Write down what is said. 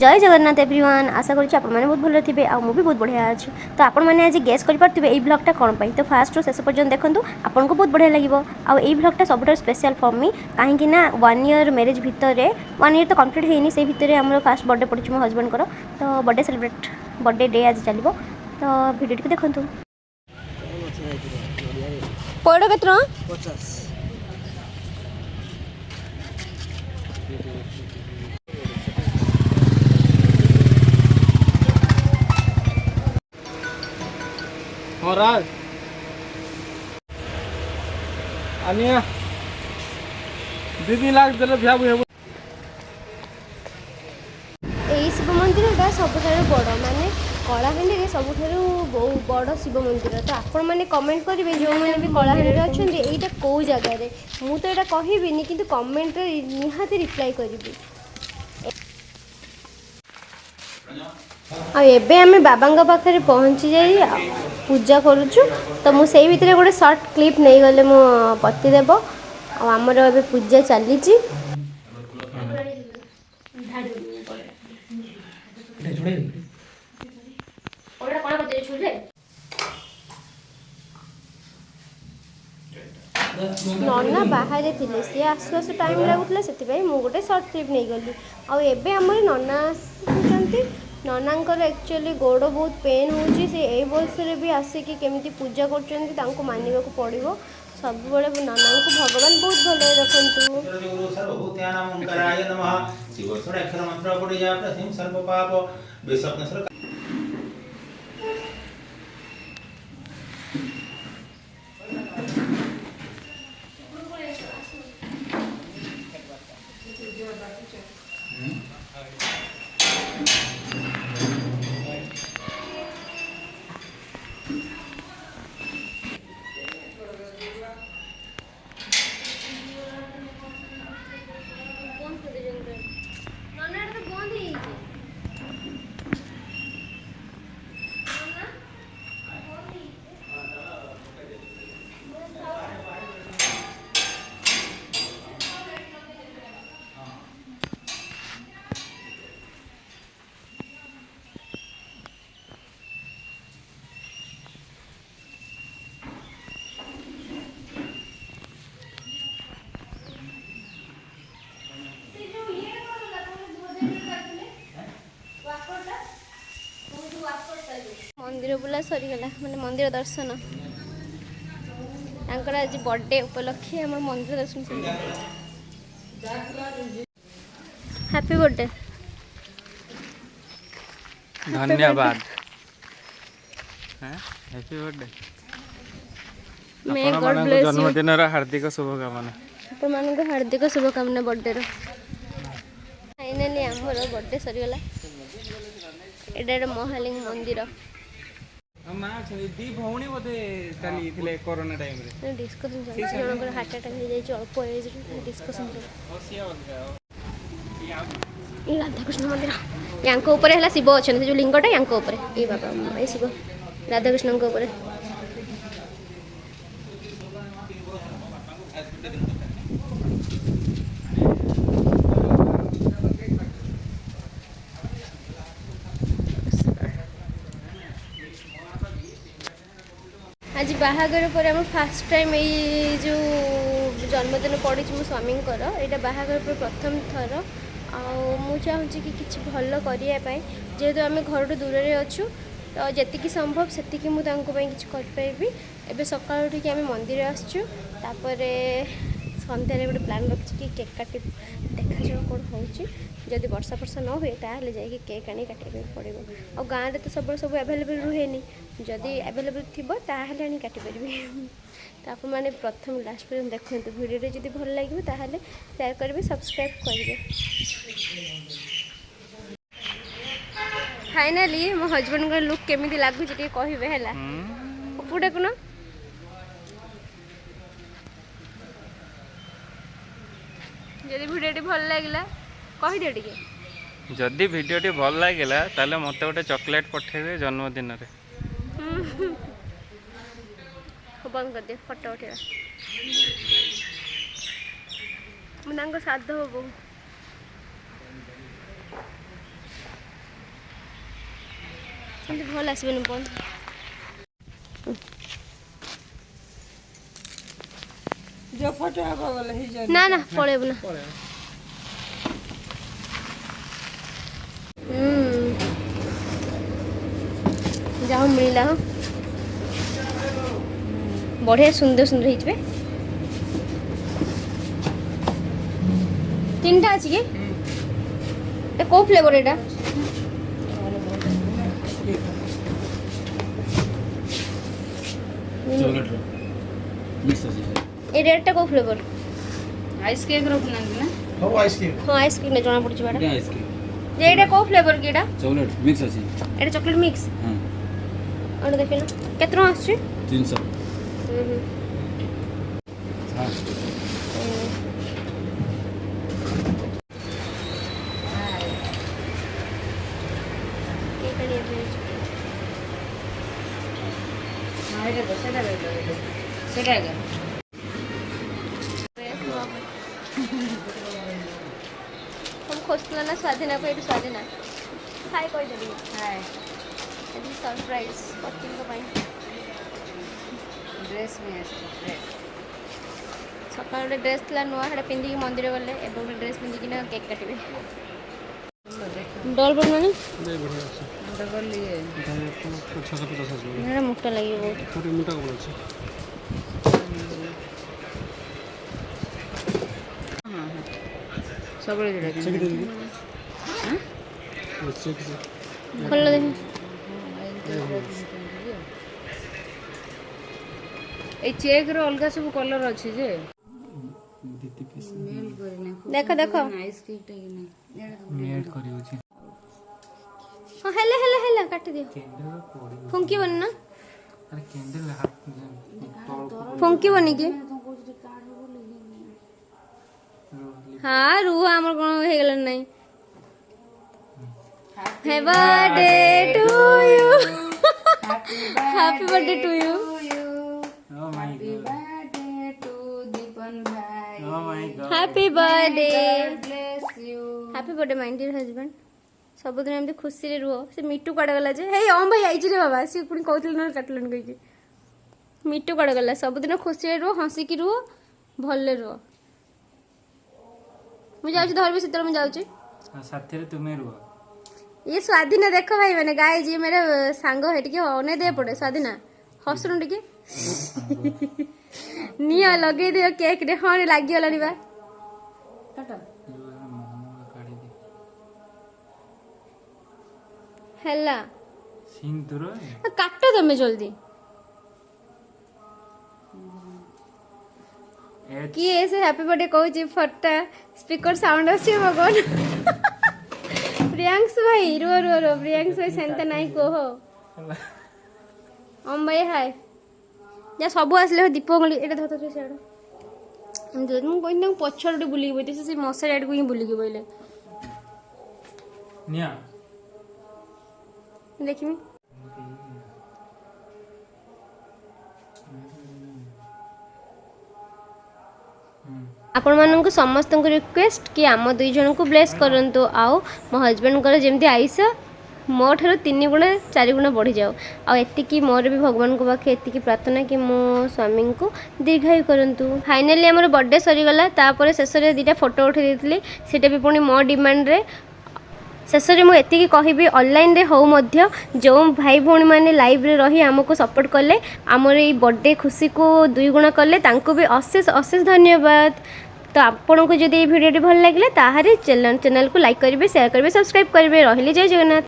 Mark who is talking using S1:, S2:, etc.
S1: जय जगन्नाथ एवरीवन आशा करुँच आप बहुत भल थे आ भी बहुत बढ़िया अच्छे तो आपण मैंने आज गेस करेंगे ये ब्लॉगटा कौन पाई तो फास्ट रू शेष पर्यटन देखो आपको बहुत बढ़िया लगे आई ब्लॉगटा सब स्पेशल फॉर मी कहीं 1 ईयर मैरिज भितर 1 ईयर तो कंप्लीट होनी से भितर आम फास्ट बर्थडे पड़ी मो हजबैंड तो बर्थडे सेलिब्रेट बर्थडे डे आज चलो तो भिडियो टी देखो पौड़ के 50
S2: हाँ राज आनिया 2 लाख देले भ्या बुहे
S1: यही शिव मंदिर सब बड़ माने कलाहांडी सब बड़ शिव मंदिर तो आपण मैंने कमेंट करेंगे जो मैंने भी कलाहांडी अच्छा यहाँ कौ जगार मु तो यहाँ कहबी कि कमेंट निहाती रिप्लाई करी आबे आम बाबा पाखे पहुँची जाई पूजा करुचु तो मुझे भितर गोटे सर्ट क्लिप नहीं गले मो पतिदेव आमर ए पूजा चली नना बाहर थे सी आसु आसु टाइम लगुला से गोटे सर्ट क्लिप नहीं गली आबे आम नना आसुँच ननांकर एक्चुअली गोड़ बहुत पेन होची से ए बयस भी आसिकी केमिति पूजा कर मानवा पड़ो सब नना को भगवान बहुत भले रखु मंदिर बुला सरीगला मैंने मंदिर दर्शन आज बर्थडे उपलक्षे आम मंदिर दर्शन हैप्पी बर्थडे
S2: धन्यवाद happy birthday
S1: may God bless you
S2: जन्मदिन हार्दिक शुभकामना
S1: आपण मानक हार्दिक शुभकामना बर्थडे रो फाइनली आमर बर्थडे सरीगला एडा महालिंग मंदिर
S2: दी भौणी बोधे चली थिले कोरोना टाइम रे
S1: डिस्कशन चल जनकर हार्ट अटैक हो जाई अल्प एज रे डिस्कशन ये राधा कृष्ण मंदिर यांको ऊपर है शिव अच्छा जो लिंगटा यांको ऊपर ये बाबा ये शिव राधा कृष्ण को ऊपर आज बाहागर पर आम फास्ट टाइम ये जो जन्मदिन पड़ी मो स्वामी यहाँ बाहागर पर प्रथम थर आ चाहूँगी कि किसी भल करने जेहेतु आम घर दूर में अच्छु तो जी संभव से किसी करें एवं सका उठिक आम मंदिर आसचु सन्धारे गोटे प्लान रखी कि केक काट देखा जाओ कौन हो जदि वर्षा फर्षा न हुए ताहले जाइए केक आनी काटे पड़ो और गाँव में तो सब एभेलेबल रुहेनी जदि एभेलेबल थी ताहले आनी काटी पारि तो आप मैंने प्रथम लास्ट पर्यटन देखते वीडियो जब भल लगे ताहले शेयर करेंगे सब्सक्राइब करेंगे। फाइनाली मो हजबैंड का लुक केमी लगुच कहे है पप्पू डाकुन जदि वीडियो भल लगे कहीदे टे
S2: जदि वीडियो भल लगे ताले मत गोटे चॉकलेट पठेबे जन्मदिन रे
S1: बंद कर दे फोटो उठेगा मुझे साध हो କିନ୍ତୁ ଭଲ ଆସିବନି ବନ୍ଦ।
S3: जो फोटो हवा वाला ही जाने
S1: ନା ନା ପଳେଇବୁ ନା। ଯାହା ହଉ ମିଳିଲା ହଁ ବଢ଼ିଆ ସୁନ୍ଦର ସୁନ୍ଦର ହେଇଯିବେ। ତିନିଟା ଅଛି କି ଏ କେଉଁ ଫ୍ଲେଭର ଏଇଟା?
S4: चॉकलेट मिक्स ଅଛି
S1: এই ରେଡ଼ଟା କେଉଁ ଫ୍ଲେଭର?
S3: आइस केक रखुनांती ना
S4: ହଉ ଆଇସ୍କ୍ରିମ୍
S1: ହଁ ଆଇସ୍କ୍ରିମ୍ ରେ ଜଣା ପଡୁଛି ବାଡ଼ା।
S4: ଏଇଟା ଆଇସ୍କ୍ରିମ୍
S1: ଯେ ଏଇଟା କୋଉ ଫ୍ଲେଭର କି ଏଇଟା?
S4: ଚॉकलेट ମିକ୍ସ ଅଛି
S1: ଏଇଟା ଚକଲେଟ୍ ମିକ୍ସ।
S4: ହଁ
S1: ଏଇଟା ଦେଖିଲ କେତେ ଟଙ୍କା ଆସୁଛି?
S4: 300 ହଁ
S3: हां एटा दो सेटा दे दो सेटा आगे
S1: हम खोजला ना स्वाधीना को एटू स्वाधीना हाय कहि देबी।
S3: हाय
S1: एटी सरप्राइज पतिन को पाई
S3: ड्रेस में ड्रेस
S1: सकाळ रे ड्रेस ला नुआ हेडा पिंदी की मंदिर गले एबो ड्रेस पिंदी की ना केक काटिबे। डॉल बनवानी
S3: डबल लिए
S1: मेरा मुक्ता लगी बहुत
S5: थोड़ी मोटा कपड़ा আছে
S3: हां हां सब ले
S5: চেক
S3: रखे
S5: দিয়ে দিবি
S3: हां
S5: চেক
S1: खोल देखी
S3: ए चेक रो अलगा सब कलर अछि जे
S5: ଦିଦି ପିସ୍
S3: मेल करने
S1: देखो देखो
S3: आइस केक टे कि
S5: ମେଡ୍ କରିଉଛି
S1: हां हेला हेला हेला काटी दियो
S5: କ୍ୟାଣ୍ଡେଲ ପଡି
S1: फुंकी बन ना
S5: ଆରେ କ୍ୟାଣ୍ଡେଲ ହାତ ତଳକୁ
S1: फुंकी बनी की हाँ रुह आमर कौन हो गल नहीं happy birthday to you happy birthday to you
S5: oh my god
S3: birthday to Deepan भाई
S5: oh my god
S1: happy birthday
S3: bless you
S1: happy birthday my dear husband सबुदिन एमती खुशी रे रुह से मिट्टू काट गला जे हे ओम भाई आइछि रे बाबा से पुनी कहथिल न काटलन कहि के मिट्टू काट गला सबुदिन खुशी रे रुह हंसी की रुह भले रुह मुझे जाउछि धरबी शीतल में जाउछि
S5: साथी रे तुमे रुह
S1: ये स्वाधीना देखो भाई मैंने गाय जी मेरे सांग है टिके होने दे पड़े स्वाधीना हसुन टिके निया लगे दियो केक रे हाँ लागी गलानी बा
S3: काटो
S5: କାଢି ଦେ
S1: हैला
S5: ସିନ୍ଦୁର
S1: काटो तमे जल्दी कि ऐसे हैप्पी बर्थडे कहूची फटा स्पीकर साउंड आसी भगवान प्रियांशु भाई रो रो रो प्रियांशु भाई सेंता नहीं कह ओम भाई हाय या सब आसले दीपगली एटा धर धर सियाड़ एमती मु कहनी पछड़ बुलिकी बोलते से मशारी आड़ को ही बुलिकी बोले
S5: ନିଆ
S1: देखिमी आपण मानक समस्त रिक्वेस्ट कि आम दुई जन को ब्लेस करंतु आओ मो हजबैंड को जमती आयुष मो ठार 3 गुणा 4 गुणा बढ़ी जाओ आ एतिकी मोर भी भगवान को पाखे एतिकी प्रार्थना कि मो स्वामी को दीर्घायु करंतु। फाइनली हमर बर्थडे सरी गला तापर शेष रे दीटा फोटो उठे देथिली सेटा भी पुनी मो डिमांड रे शेष में मुझे कहबी ऑनलाइन रे हो मध्य जो भाई भौणी मैंने लाइव रे रही आमको सपोर्ट कले आमर ये बर्थडे खुशी को 2 गुणा कले तांको भी अशेष अशेष धन्यवाद। तो आपन को जदि ये वीडियो भल लगे ताहले चैनल को लाइक करेंगे शेयर करेंगे सब्सक्राइब करेंगे रही जय जगन्नाथ।